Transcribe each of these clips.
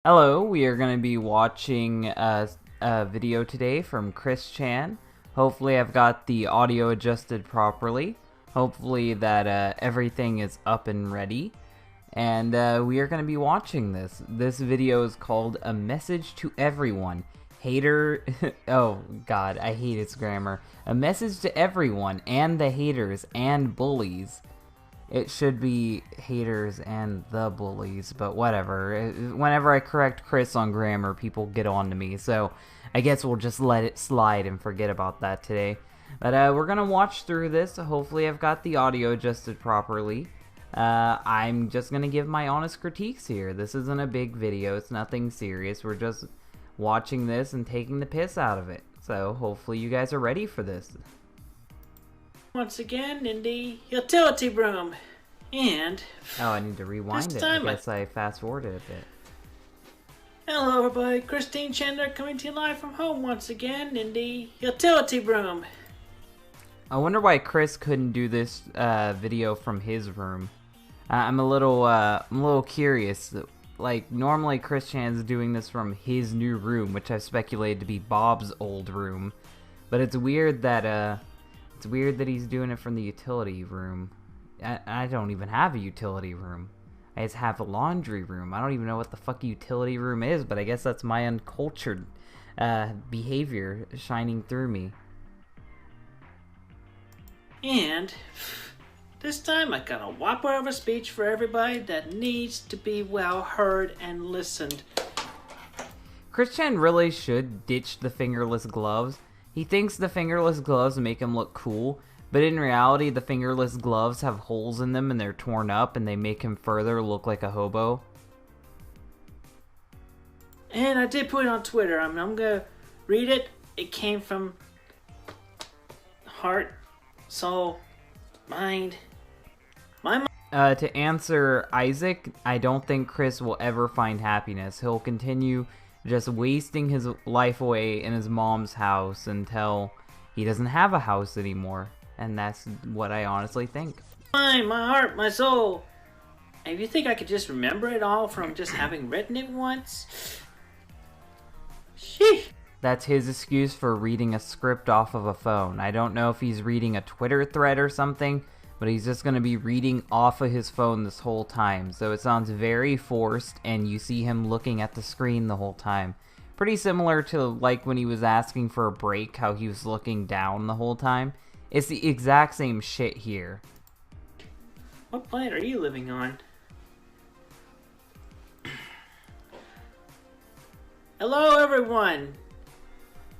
Hello, we are going to be watching a video today from Chris Chan. Hopefully I've got the audio adjusted properly. Hopefully that everything is up and ready. And we are going to be watching this. This video is called A Message to Everyone. Oh god, I hate its grammar. A message to everyone and the haters and bullies. It should be haters and the bullies, but whatever. Whenever I correct Chris on grammar, people get on to me, so I guess we'll just let it slide and forget about that today. But we're gonna watch through this. Hopefully I've got the audio adjusted properly. I'm just gonna give my honest critiques here. This isn't a big video, it's nothing serious. We're just watching this and taking the piss out of it. So hopefully you guys are ready for this. Once again in the utility room, and oh, I need to rewind it. I guess I fast forwarded a bit. Hello everybody, Christine Chandler coming to you live from home once again in the utility room. I wonder why Chris couldn't do this video from his room. I'm a little curious. Like, normally Chris Chan's doing this from his new room, which I've speculated to be Bob's old room, but it's weird that he's doing it from the utility room. I don't even have a utility room. I just have a laundry room. I don't even know what the fuck a utility room is, but I guess that's my uncultured behavior shining through me. And this time I got a whopper of a speech for everybody that needs to be well heard and listened. Chris Chan really should ditch the fingerless gloves. He thinks the fingerless gloves make him look cool, but in reality the fingerless gloves have holes in them and they're torn up and they make him further look like a hobo. And I did put it on Twitter. I'm gonna read it. It came from heart, soul, mind. To answer Isaac, I don't think Chris will ever find happiness. He'll continue just wasting his life away in his mom's house until he doesn't have a house anymore. And that's what I honestly think. My heart, my soul. And if you think I could just remember it all from just having written it once? Sheesh. That's his excuse for reading a script off of a phone. I don't know if he's reading a Twitter thread or something, but he's just going to be reading off of his phone this whole time. So it sounds very forced, and you see him looking at the screen the whole time. Pretty similar to like when he was asking for a break, how he was looking down the whole time. It's the exact same shit here. What planet are you living on? Hello everyone!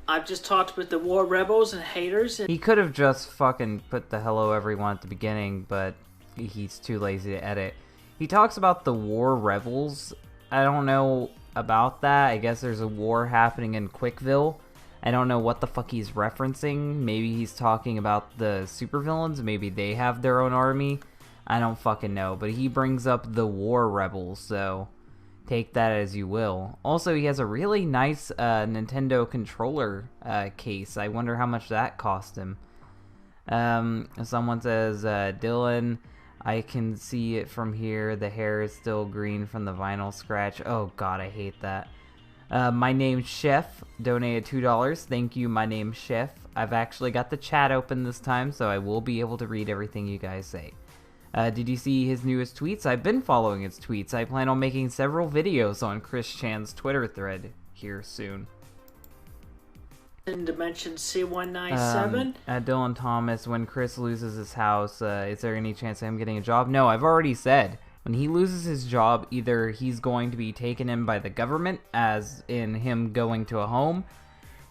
I've just talked with the war rebels and haters, and he could have just fucking put the hello everyone at the beginning, but he's too lazy to edit. He talks about the war rebels. I don't know about that. I guess there's a war happening in Quickville. I don't know what the fuck he's referencing. Maybe he's talking about the supervillains. Maybe they have their own army. I don't fucking know. But he brings up the war rebels, so take that as you will. Also, he has a really nice Nintendo controller case. I wonder how much that cost him. Someone says, Dylan, I can see it from here. The hair is still green from the vinyl scratch. Oh god, I hate that. My name's Chef donated $2. Thank you, my name's Chef. I've actually got the chat open this time, so I will be able to read everything you guys say. Did you see his newest tweets? I've been following his tweets. I plan on making several videos on Chris Chan's Twitter thread here soon. In Dimension C197. Dylan Thomas, when Chris loses his house, is there any chance of him getting a job? No, I've already said. When he loses his job, either he's going to be taken in by the government, as in him going to a home,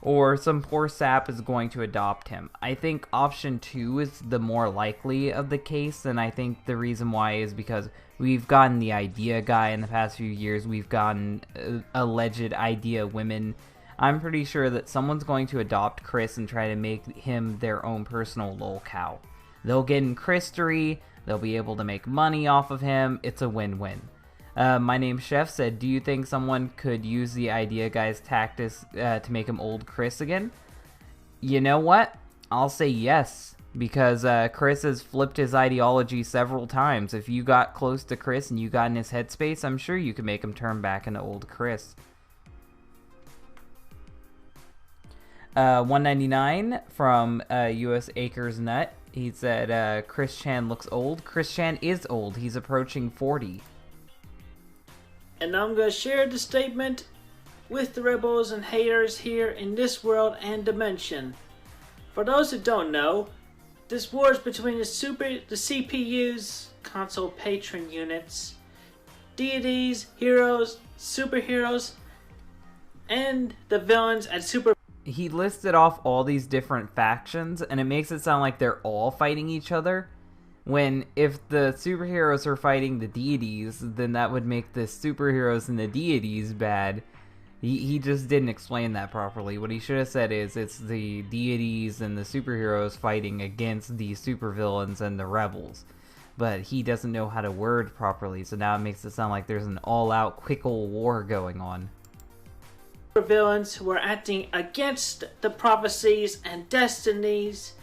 or some poor sap is going to adopt him. I think option 2 is the more likely of the case, and I think the reason why is because we've gotten the idea guy in the past few years, we've gotten alleged idea women. I'm pretty sure that someone's going to adopt Chris and try to make him their own personal lolcow. They'll get in Christery, they'll be able to make money off of him, it's a win-win. My name's Chef said, do you think someone could use the idea guy's tactics to make him old Chris again? You know what? I'll say yes. because Chris has flipped his ideology several times. If you got close to Chris and you got in his headspace, I'm sure you could make him turn back into old Chris. 199 from US Acres Nut. He said Chris Chan looks old. Chris Chan is old. He's approaching 40. And I'm going to share the statement with the rebels and haters here in this world and dimension. For those who don't know, this war is between the CPUs, console patron units, deities, heroes, superheroes, and the villains and super... He listed off all these different factions, and it makes it sound like they're all fighting each other, when if the superheroes are fighting the deities, then that would make the superheroes and the deities bad. He just didn't explain that properly. What he should have said is it's the deities and the superheroes fighting against the supervillains and the rebels. But he doesn't know how to word properly, so now it makes it sound like there's an all-out quickle war going on. Villains who are acting against the prophecies and destinies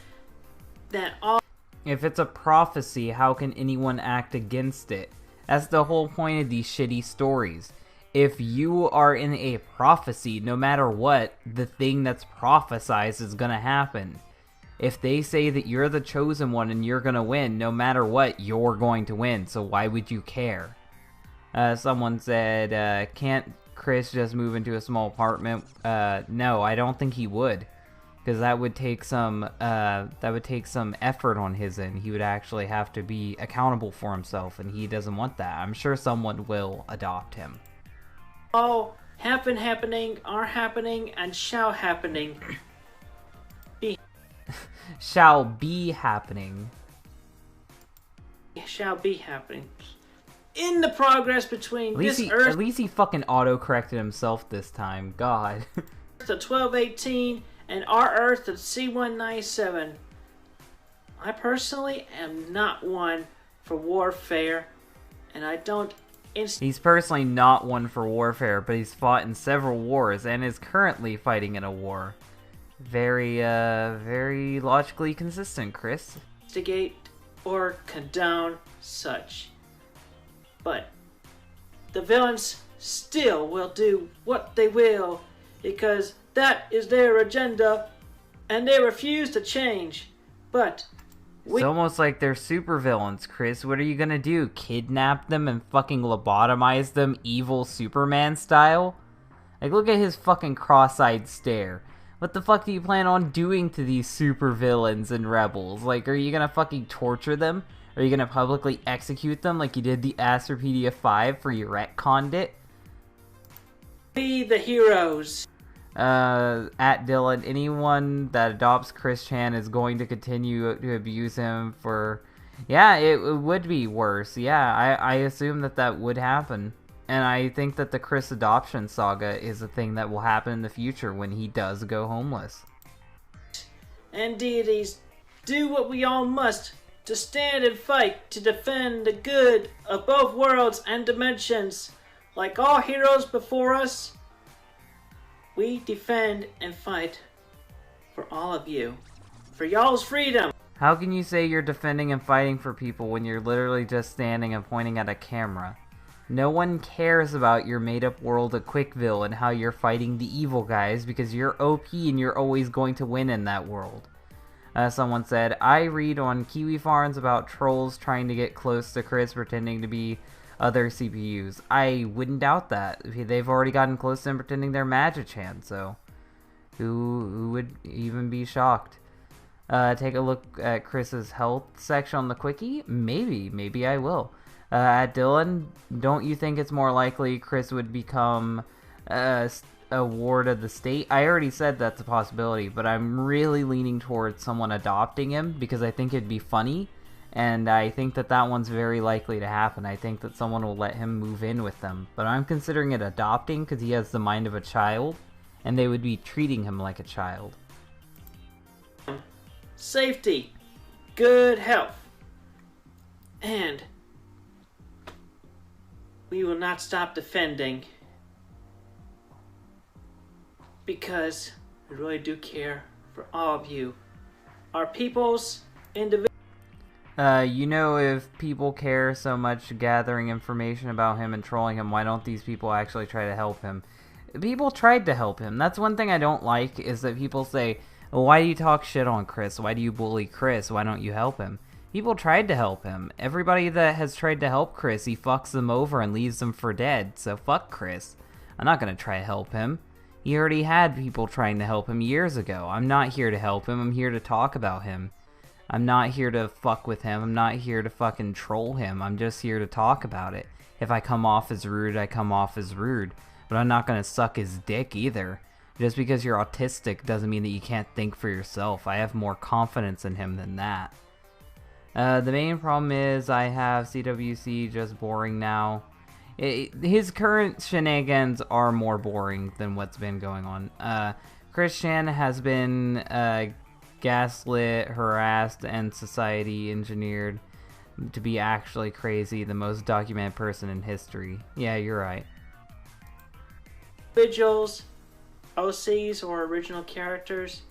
that all... If it's a prophecy, how can anyone act against it? That's the whole point of these shitty stories. If you are in a prophecy, no matter what, the thing that's prophesized is gonna happen. If they say that you're the chosen one and you're gonna win, no matter what, you're going to win, so why would you care? Someone said, can't Chris just move into a small apartment? No, I don't think he would. Because that would take some effort on his end. He would actually have to be accountable for himself, and he doesn't want that. I'm sure someone will adopt him. All happening, are happening, and shall happening. Shall be happening. Shall be happening. In the progress between this Earth... At least he fucking auto-corrected himself this time. God. ...to 1218 and our Earth to C197. I personally am not one for warfare, and I don't... He's personally not one for warfare, but he's fought in several wars and is currently fighting in a war. Very logically consistent, Chris. ...instigate or condone such. But the villains still will do what they will, because that is their agenda, and they refuse to change. But it's almost like they're supervillains, Chris. What are you gonna do? Kidnap them and fucking lobotomize them evil Superman style? Like, look at his fucking cross-eyed stare. What the fuck do you plan on doing to these supervillains and rebels? Like, are you gonna fucking torture them? Are you gonna publicly execute them like you did the Astropedia 5 for you retconned it? Be the heroes. At Dylan, anyone that adopts Chris Chan is going to continue to abuse him for... Yeah, it would be worse. Yeah, I assume that would happen. And I think that the Chris adoption saga is a thing that will happen in the future when he does go homeless. And deities, do what we all must to stand and fight to defend the good of both worlds and dimensions. Like all heroes before us, we defend and fight for all of you. For y'all's freedom. How can you say you're defending and fighting for people when you're literally just standing and pointing at a camera? No one cares about your made-up world of Quickville and how you're fighting the evil guys because you're OP and you're always going to win in that world. Someone said, I read on Kiwi Farms about trolls trying to get close to Chris pretending to be other CPUs. I wouldn't doubt that. They've already gotten close to him pretending they're Magichan, so who would even be shocked? Take a look at Chris's health section on the Quickie? Maybe I will. At Dylan, don't you think it's more likely Chris would become a ward of the state? I already said that's a possibility, but I'm really leaning towards someone adopting him because I think it'd be funny, and I think that one's very likely to happen. I think that someone will let him move in with them, but I'm considering it adopting because he has the mind of a child, and they would be treating him like a child. Safety, good health, and we will not stop defending because we really do care for all of you, our peoples individuals. You know, if people care so much gathering information about him and trolling him, why don't these people actually try to help him? People tried to help him. That's one thing I don't like, is that people say, well, why do you talk shit on Chris? Why do you bully Chris? Why don't you help him? People tried to help him. Everybody that has tried to help Chris, he fucks them over and leaves them for dead. So fuck Chris. I'm not going to try to help him. He already had people trying to help him years ago. I'm not here to help him. I'm here to talk about him. I'm not here to fuck with him. I'm not here to fucking troll him. I'm just here to talk about it. If I come off as rude, I come off as rude. But I'm not going to suck his dick either. Just because you're autistic doesn't mean that you can't think for yourself. I have more confidence in him than that. The main problem is I have CWC just boring now. His current shenanigans are more boring than what's been going on. Christian has been gaslit, harassed, and society engineered to be actually crazy, the most documented person in history. Yeah, you're right. Individuals, OCs or original characters,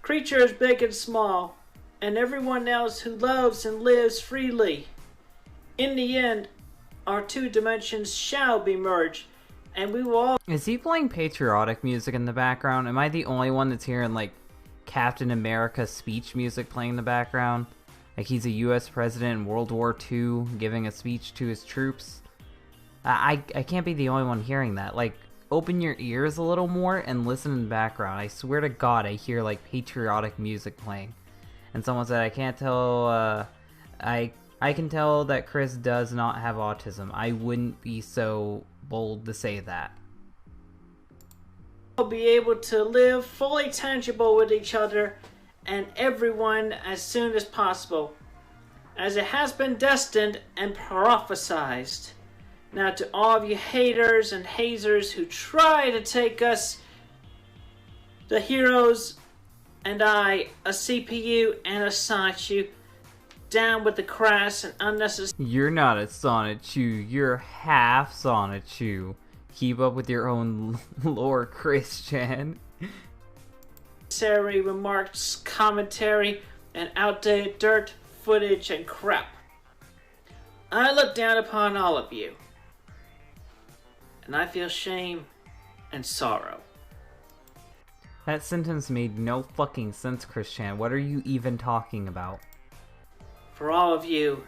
creatures big and small, and everyone else who loves and lives freely. In the end, our two dimensions shall be merged, and we will all... Is he playing patriotic music in the background? Am I the only one that's hearing, like, Captain America speech music playing in the background? Like he's a US president in World War II giving a speech to his troops? I can't be the only one hearing that. Like, open your ears a little more and listen in the background. I swear to God I hear, like, patriotic music playing. And someone said, I can't tell, I can tell that Chris does not have autism. I wouldn't be so bold to say that. Be able to live fully tangible with each other and everyone as soon as possible, as it has been destined and prophesized. Now to all of you haters and hazers who try to take us, the heroes, and I, a CPU and a Sonichu, down with the crass and unnecessary... You're not a Sonichu, you're half Sonichu. Keep up with your own lore, Christian. Remarks, commentary, and outdated dirt, footage, and crap. I look down upon all of you, and I feel shame and sorrow. That sentence made no fucking sense, Christian. What are you even talking about? For all of you,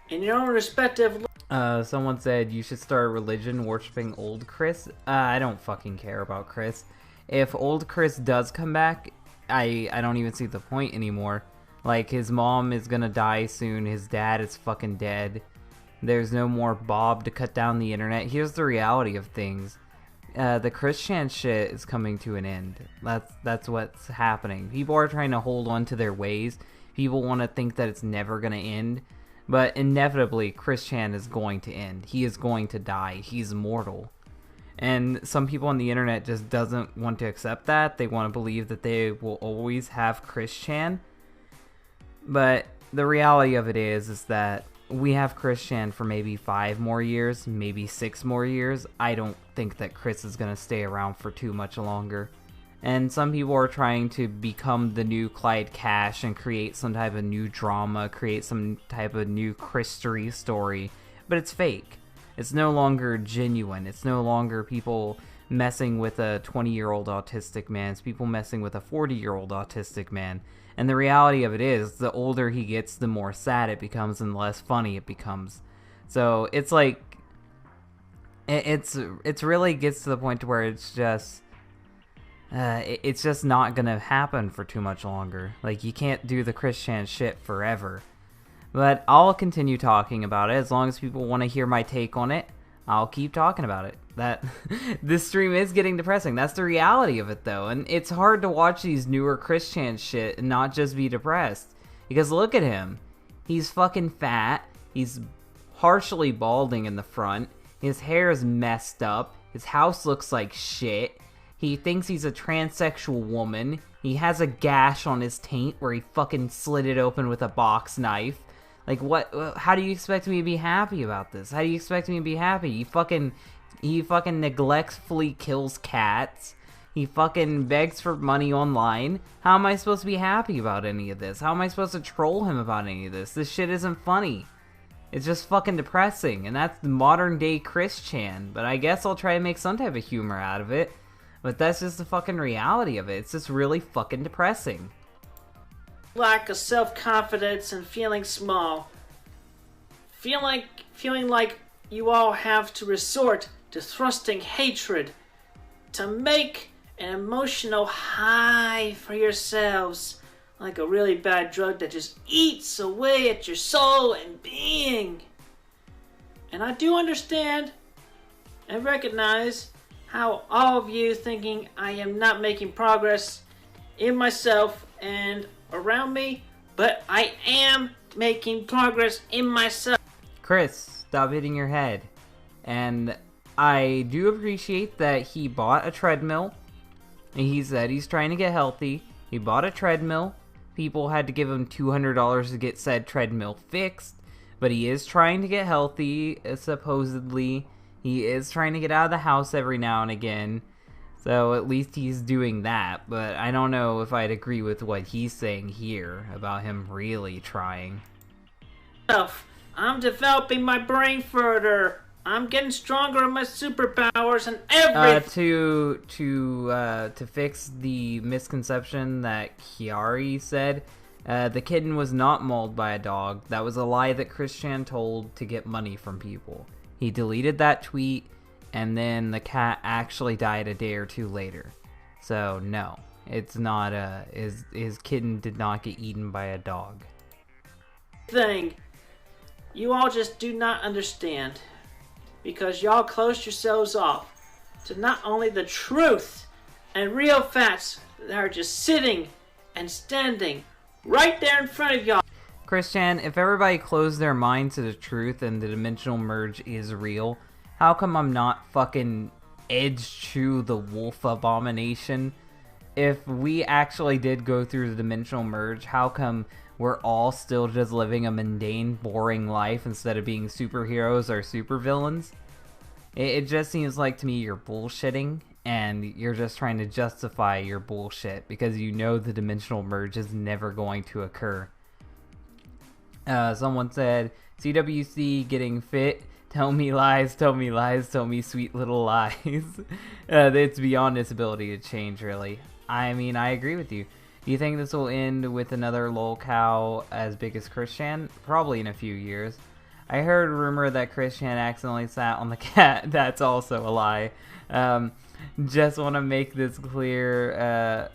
in your own respective... Someone said you should start a religion worshipping old Chris. I don't fucking care about Chris. If old Chris does come back, I don't even see the point anymore. Like, his mom is gonna die soon, his dad is fucking dead. There's no more Bob to cut down the internet. Here's the reality of things. The Christian shit is coming to an end. That's what's happening. People are trying to hold on to their ways. People want to think that it's never gonna end. But inevitably, Christian is going to end. He is going to die. He's mortal. And some people on the internet just doesn't want to accept that. They want to believe that they will always have Christian. But the reality of it is that we have Christian for maybe 5 more years, maybe 6 more years. I don't think that Chris is going to stay around for too much longer. And some people are trying to become the new Clyde Cash and create some type of new drama, create some type of new Christery story. But it's fake. It's no longer genuine. It's no longer people messing with a 20-year-old autistic man. It's people messing with a 40-year-old autistic man. And the reality of it is, the older he gets, the more sad it becomes and the less funny it becomes. So it's like, it's really gets to the point to where it's just... it's just not gonna happen for too much longer. Like, you can't do the Christian shit forever. But I'll continue talking about it as long as people want to hear my take on it. I'll keep talking about it. That this stream is getting depressing. That's the reality of it, though. And it's hard to watch these newer Christian shit and not just be depressed. Because look at him. He's fucking fat. He's partially balding in the front. His hair is messed up. His house looks like shit. He thinks he's a transsexual woman. He has a gash on his taint where he fucking slid it open with a box knife. Like, what? How do you expect me to be happy about this? How do you expect me to be happy? He fucking neglectfully kills cats. He fucking begs for money online. How am I supposed to be happy about any of this? How am I supposed to troll him about any of this? This shit isn't funny. It's just fucking depressing, and that's the modern day Chris Chan. But I guess I'll try to make some type of humor out of it. But that's just the fucking reality of it. It's just really fucking depressing. Lack of self-confidence and feeling small. Feeling like you all have to resort to thrusting hatred to make an emotional high for yourselves, like a really bad drug that just eats away at your soul and being. And I do understand and recognize how all of you thinking I am not making progress in myself and around me, but I am making progress in myself. Chris, stop hitting your head. And I do appreciate that he bought a treadmill. And he said he's trying to get healthy. He bought a treadmill. People had to give him $200 to get said treadmill fixed. But he is trying to get healthy, supposedly. He is trying to get out of the house every now and again. So at least he's doing that. But I don't know if I'd agree with what he's saying here about him really trying. I'm developing my brain further. I'm getting stronger in my superpowers and everything. To fix the misconception that Kiari said, the kitten was not mauled by a dog. That was a lie that Chris Chan told to get money from people. He deleted that tweet, and then the cat actually died a day or two later. So no, it's not his kitten did not get eaten by a dog. You all just do not understand, because y'all closed yourselves off to not only the truth and real facts that are just sitting and standing right there in front of y'all. Chris Chan, if everybody closed their mind to the truth and the dimensional merge is real, how come I'm not fucking Edge Chew the Wolf Abomination? If we actually did go through the dimensional merge, how come we're all still just living a mundane, boring life instead of being superheroes or supervillains? It just seems like to me you're bullshitting, and you're just trying to justify your bullshit because you know the dimensional merge is never going to occur. Someone said, CWC getting fit, tell me lies, tell me lies, tell me sweet little lies. It's beyond its ability to change, really. I mean, I agree with you. Do you think this will end with another lol cow as big as Chris Chan? Probably in a few years. I heard a rumor that Chris Chan accidentally sat on the cat. That's also a lie. Just want to make this clear.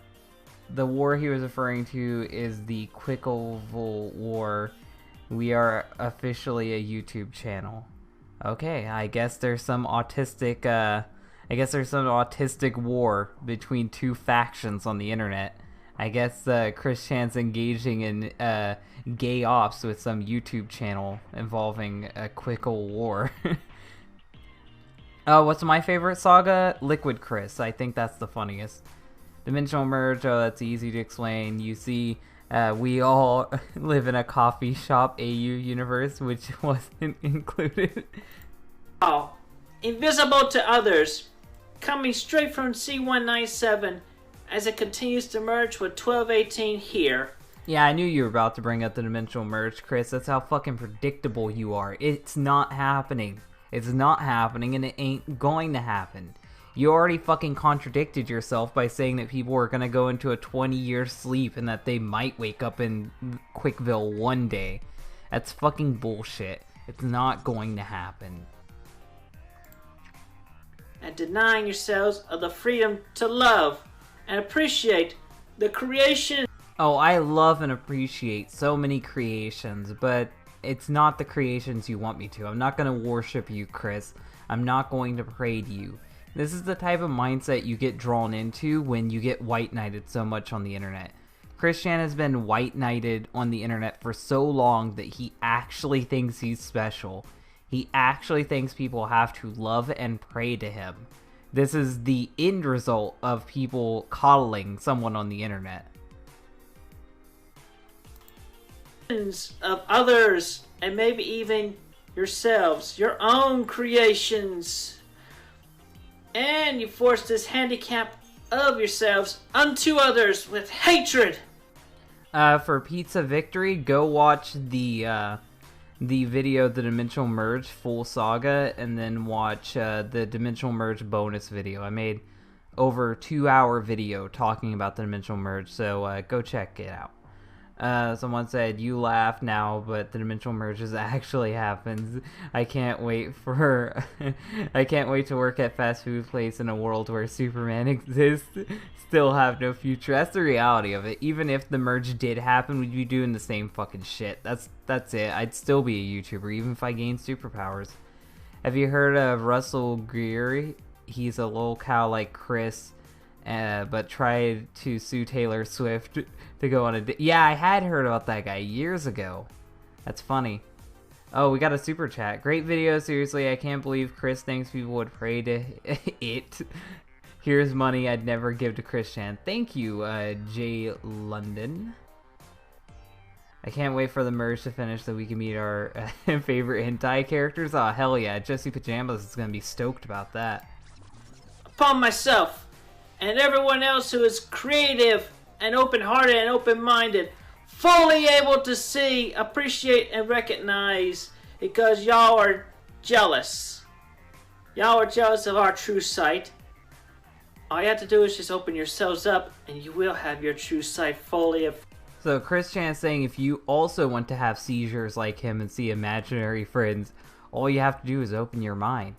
The war he was referring to is the Quicklevel War. We are officially a YouTube channel. Okay, I guess there's some autistic war between two factions on the internet. I guess Chris Chan's engaging in gay ops with some YouTube channel involving a Quickle War. What's my favorite saga? Liquid Chris. I think that's the funniest. Dimensional Merge, oh, that's easy to explain. You see, we all live in a coffee shop AU universe, which wasn't included. Oh, invisible to others. Coming straight from C197 as it continues to merge with 1218 here. Yeah, I knew you were about to bring up the dimensional merge, Chris. That's how fucking predictable you are. It's not happening. It's not happening, and it ain't going to happen. You already fucking contradicted yourself by saying that people are gonna go into a 20-year sleep and that they might wake up in Quickville one day. That's fucking bullshit. It's not going to happen. And denying yourselves of the freedom to love and appreciate the creation. Oh, I love and appreciate so many creations, but it's not the creations you want me to. I'm not going to worship you, Chris. I'm not going to pray to you. This is the type of mindset you get drawn into when you get white knighted so much on the internet. Chris Chan has been white knighted on the internet for so long that he actually thinks he's special. He actually thinks people have to love and pray to him. This is the end result of people coddling someone on the internet. Of others, and maybe even yourselves, your own creations. And you force this handicap of yourselves unto others with hatred. For Pizza Victory, go watch the video, the Dimensional Merge full saga, and then watch the Dimensional Merge bonus video. I made over a 2-hour video talking about the Dimensional Merge, so go check it out. Someone said, you laugh now, but the Dimensional Merges actually happens. I can't wait for I can't wait to work at fast food place in a world where Superman exists. Still have no future. That's the reality of it. Even if the merge did happen, we'd be doing the same fucking shit. That's it. I'd still be a YouTuber, even if I gained superpowers. Have you heard of Russell Greer? He's a lol cow like Chris, but tried to sue Taylor Swift to go on a yeah, I had heard about that guy years ago. That's funny. Oh, we got a super chat. Great video, seriously. I can't believe Chris thinks people would pray to it. Here's money I'd never give to Christian. Thank you, J. London. I can't wait for the merge to finish so we can meet our favorite hentai characters. Oh, hell yeah. Jesse Pajamas is going to be stoked about that. Upon myself and everyone else who is creative and open-hearted and open-minded, fully able to see, appreciate, and recognize, because y'all are jealous. Y'all are jealous of our true sight. All you have to do is just open yourselves up, and you will have your true sight fully. So Chris Chan saying if you also want to have seizures like him and see imaginary friends, all you have to do is open your mind.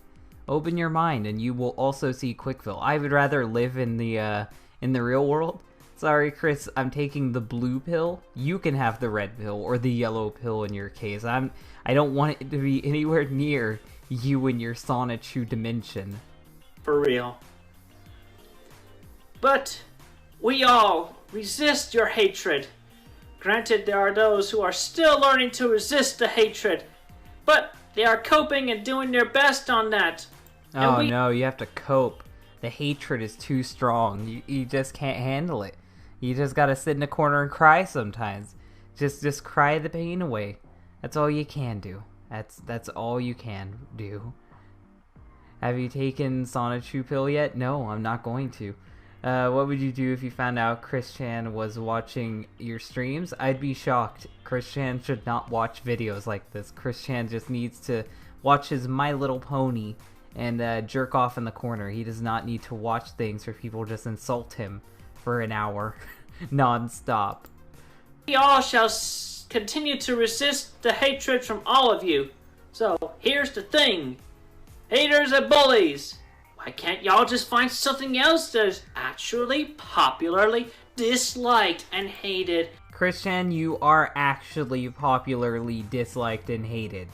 Open your mind, and you will also see Quickville. I would rather live in the real world. Sorry, Chris, I'm taking the blue pill. You can have the red pill or the yellow pill in your case. I don't want it to be anywhere near you in your Sonichu dimension. For real. But we all resist your hatred. Granted, there are those who are still learning to resist the hatred, but they are coping and doing their best on that. Oh no, you have to cope. The hatred is too strong. You just can't handle it. You just gotta sit in a corner and cry sometimes. Just cry the pain away. That's all you can do. That's all you can do. Have you taken Sonichu pill yet? No, I'm not going to. What would you do if you found out Chris Chan was watching your streams? I'd be shocked. Chris Chan should not watch videos like this. Chris Chan just needs to watch his My Little Pony and jerk off in the corner. He does not need to watch things where people just insult him for an hour non-stop. We all shall continue to resist the hatred from all of you. So, here's the thing. Haters and bullies. Why can't y'all just find something else that's actually popularly disliked and hated? Christian, you are actually popularly disliked and hated.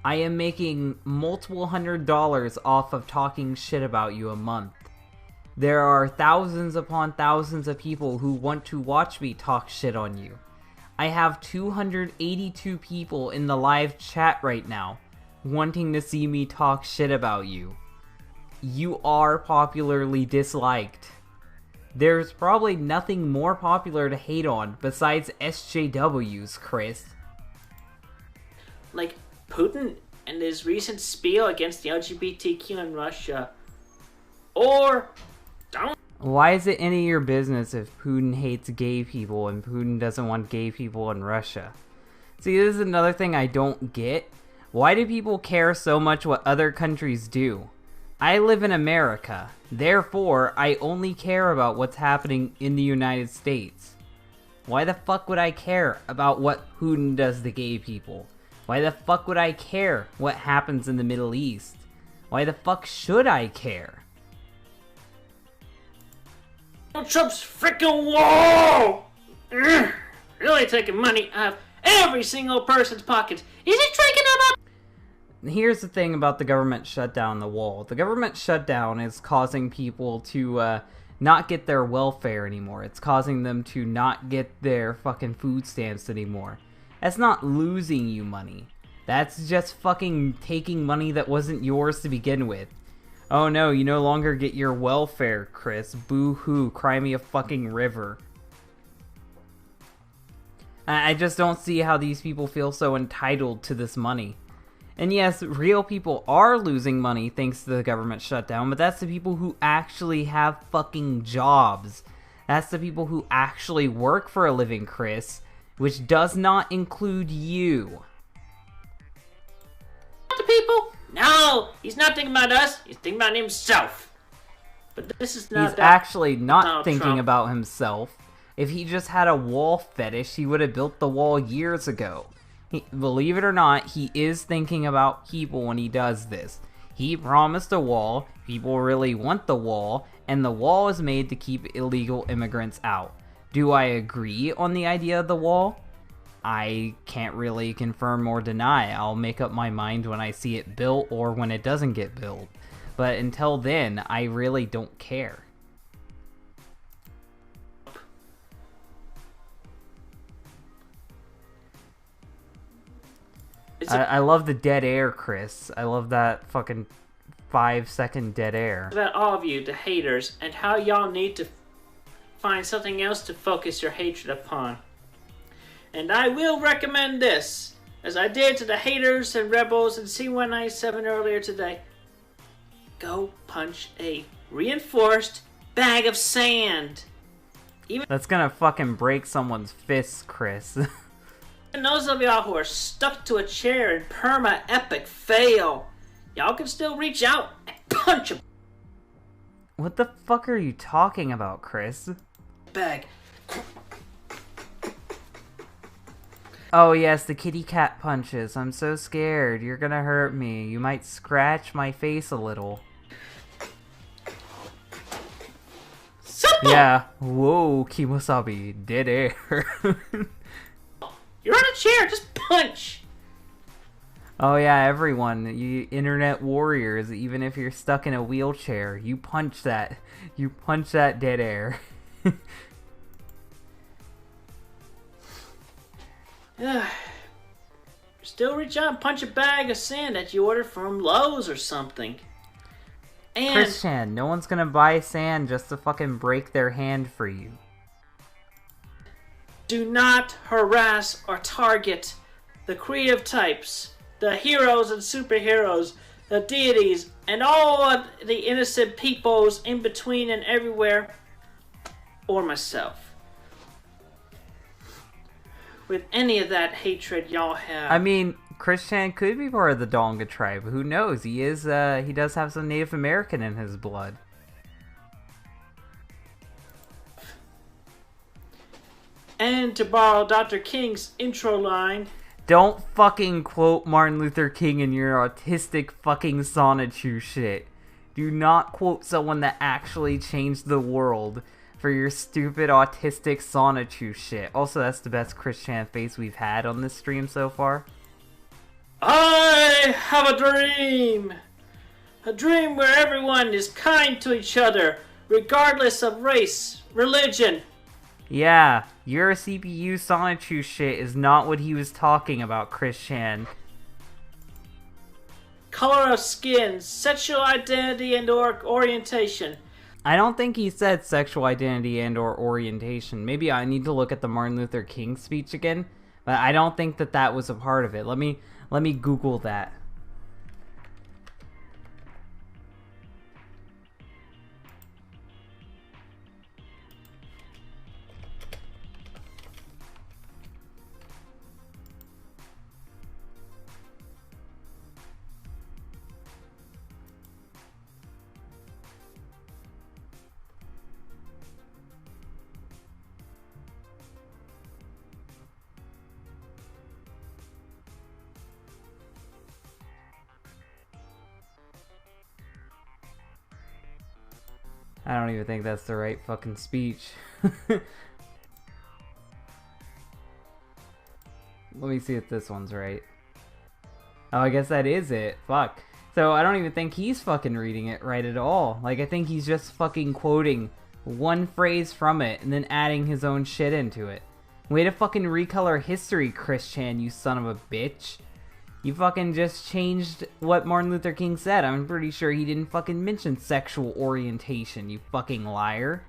I am making multiple $100s off of talking shit about you a month. There are thousands upon thousands of people who want to watch me talk shit on you. I have 282 people in the live chat right now wanting to see me talk shit about you. You are popularly disliked. There's probably nothing more popular to hate on besides SJWs, Chris. Like Putin and his recent spiel against the LGBTQ in Russia. Or don't. Why is it any of your business if Putin hates gay people and Putin doesn't want gay people in Russia? See, this is another thing I don't get. Why do people care so much what other countries do? I live in America, therefore I only care about what's happening in the United States. Why the fuck would I care about what Putin does to gay people? Why the fuck would I care what happens in the Middle East? Why the fuck should I care? Trump's freaking wall! Really taking money out of every single person's pockets. Is it drinking them up? Here's the thing about the government shutdown, the wall. The government shutdown is causing people to not get their welfare anymore. It's causing them to not get their fucking food stamps anymore. That's not losing you money. That's just fucking taking money that wasn't yours to begin with. Oh no, you no longer get your welfare, Chris. Boo-hoo, cry me a fucking river. I just don't see how these people feel so entitled to this money. And yes, real people are losing money thanks to the government shutdown, but that's the people who actually have fucking jobs. That's the people who actually work for a living, Chris, which does not include you. The people? No, he's not thinking about us. He's thinking about himself. But this is not He's that actually not Donald thinking Trump. about himself. If he just had a wall fetish, he would have built the wall years ago. Believe it or not, he is thinking about people when he does this. He promised a wall, people really want the wall, and the wall is made to keep illegal immigrants out. Do I agree on the idea of the wall? I can't really confirm or deny. I'll make up my mind when I see it built or when it doesn't get built. But until then, I really don't care. I love the dead air, Chris. I love that fucking 5-second dead air. About all of you, the haters, and how y'all need to find something else to focus your hatred upon. And I will recommend this, as I did to the haters and rebels in C197 earlier today. Go punch a reinforced bag of sand. That's gonna fucking break someone's fists, Chris. And those of y'all who are stuck to a chair in perma-epic fail, y'all can still reach out and punch a What the fuck are you talking about, Chris? bag. Oh yes, the kitty cat punches. I'm so scared. You're gonna hurt me. You might scratch my face a little. Simple! Yeah. Whoa, Kimosabi. Dead air. You're on a chair, just punch! Oh yeah, everyone. You internet warriors, even if you're stuck in a wheelchair, you punch that. You punch that dead air. Still reach out and punch a bag of sand that you ordered from Lowe's or something. And Christian, no one's gonna buy sand just to fucking break their hand for you. do not harass or target the creative types, the heroes and superheroes, the deities, and all of the innocent peoples in between and everywhere, or myself. With any of that hatred y'all have. I mean, Christian could be part of the Donga tribe. Who knows? He does have some Native American in his blood. And to borrow Dr. King's intro line, Don't fucking quote Martin Luther King in your autistic fucking Sonichu shit. Do not quote someone that actually changed the world for your stupid autistic Sonichu shit. Also, that's the best Christian face we've had on this stream so far. I have a dream! A dream where everyone is kind to each other, regardless of race, religion. Yeah, your CPU Sonichu shit is not what he was talking about, Christian. Color of skin, sexual identity and or orientation. I don't think he said sexual identity and or orientation. Maybe I need to look at the Martin Luther King speech again, but I don't think that that was a part of it. Let me Google that. I don't even think that's the right fucking speech. Let me see if this one's right. Oh, I guess that is it. Fuck. So I don't even think he's fucking reading it right at all. Like, I think he's just fucking quoting one phrase from it and then adding his own shit into it. Way to fucking recolor history, Christian, you son of a bitch. You fucking just changed what Martin Luther King said. I'm pretty sure he didn't fucking mention sexual orientation, you fucking liar.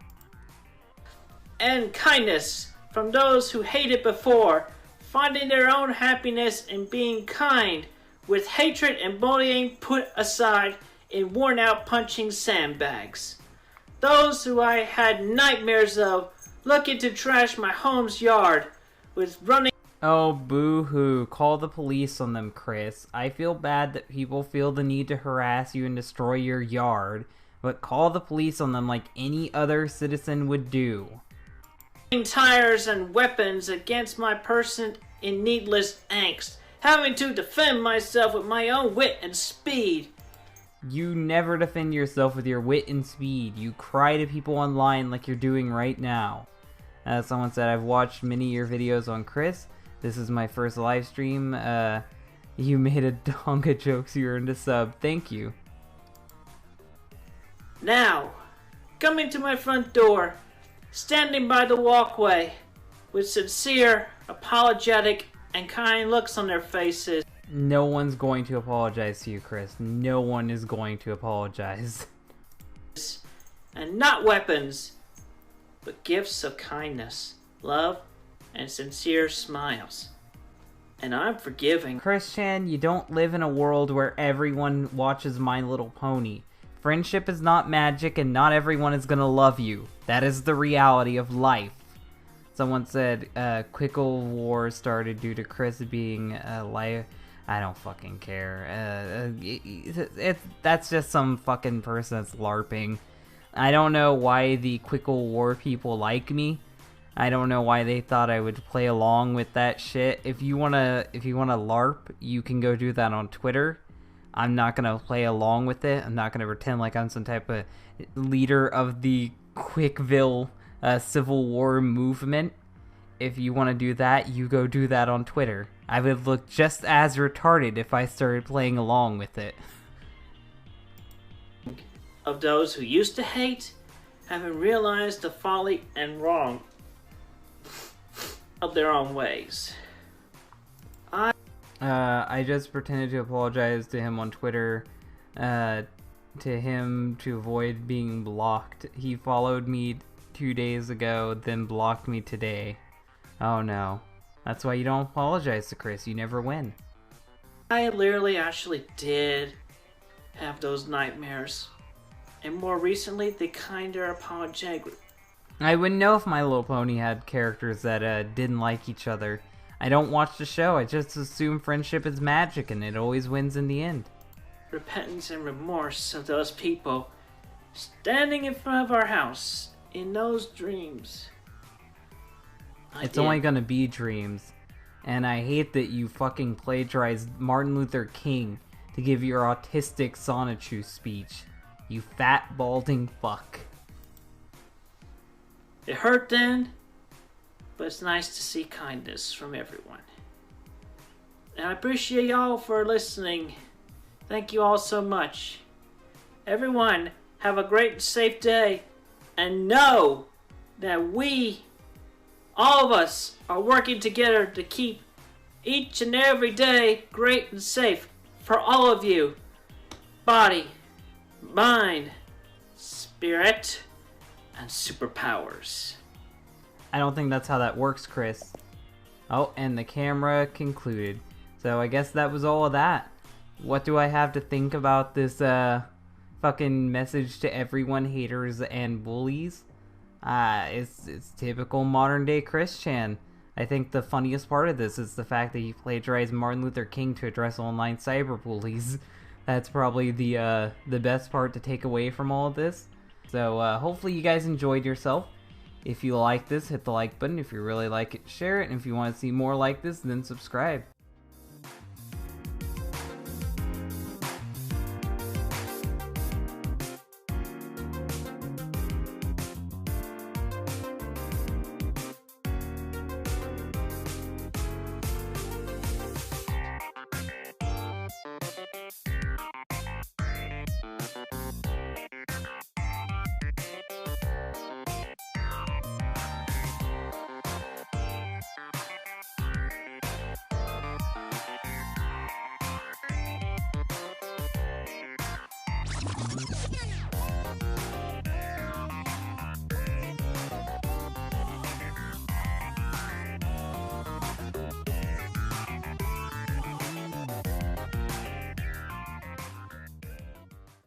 And kindness from those who hated before, finding their own happiness in being kind, with hatred and bullying put aside in worn-out punching sandbags. Those who I had nightmares of looking to trash my home's yard with running. Oh, boo-hoo. Call the police on them, Chris. I feel bad that people feel the need to harass you and destroy your yard, but call the police on them like any other citizen would do. Tires and weapons against my person in needless angst, having to defend myself with my own wit and speed. You never defend yourself with your wit and speed. You cry to people online like you're doing right now. As someone said, I've watched many of your videos on Chris. This is my first live stream. You made a donga joke, so you're into sub. Thank you. Now, coming to my front door, standing by the walkway, with sincere, apologetic, and kind looks on their faces. No one's going to apologize to you, Chris. No one is going to apologize. And not weapons, but gifts of kindness, love, and sincere smiles. And I'm forgiving. Christian, you don't live in a world where everyone watches My Little Pony. Friendship is not magic and not everyone is gonna love you. That is the reality of life. Someone said, Quickle War started due to Chris being a liar. I don't fucking care. That's just some fucking person that's LARPing. I don't know why the Quickle War people like me. I don't know why they thought I would play along with that shit. If you wanna LARP, you can go do that on Twitter. I'm not gonna play along with it. I'm not gonna pretend like I'm some type of leader of the Quickville Civil War movement. If you want to do that, you go do that on Twitter. I would look just as retarded if I started playing along with it. Of those who used to hate, having realized the folly and wrong of their own ways. I just pretended to apologize to him on Twitter, to him to avoid being blocked. He followed me 2 days ago, then blocked me today. Oh no. That's why you don't apologize to Chris. You never win. I literally actually did have those nightmares. And more recently, they kinda apologetic. I wouldn't know if My Little Pony had characters that didn't like each other. I don't watch the show. I just assume friendship is magic and it always wins in the end. Repentance and remorse of those people standing in front of our house in those dreams. It's only gonna be dreams. And I hate that you fucking plagiarized Martin Luther King to give your autistic Sonichu speech. You fat, balding fuck. It hurt then, but it's nice to see kindness from everyone. And I appreciate y'all for listening. Thank you all so much. Everyone, have a great and safe day. And know that we, all of us, are working together to keep each and every day great and safe for all of you. Body, mind, spirit, and superpowers. I don't think that's how that works, Chris. Oh, and the camera concluded. So I guess that was all of that. What do I have to think about this fucking message to everyone, haters and bullies? It's typical modern day Christian. I think the funniest part of this is the fact that he plagiarized Martin Luther King to address online cyberbullies. That's probably the best part to take away from all of this. So hopefully you guys enjoyed yourself. If you like this, hit the like button. If you really like it, share it. And if you want to see more like this, then subscribe.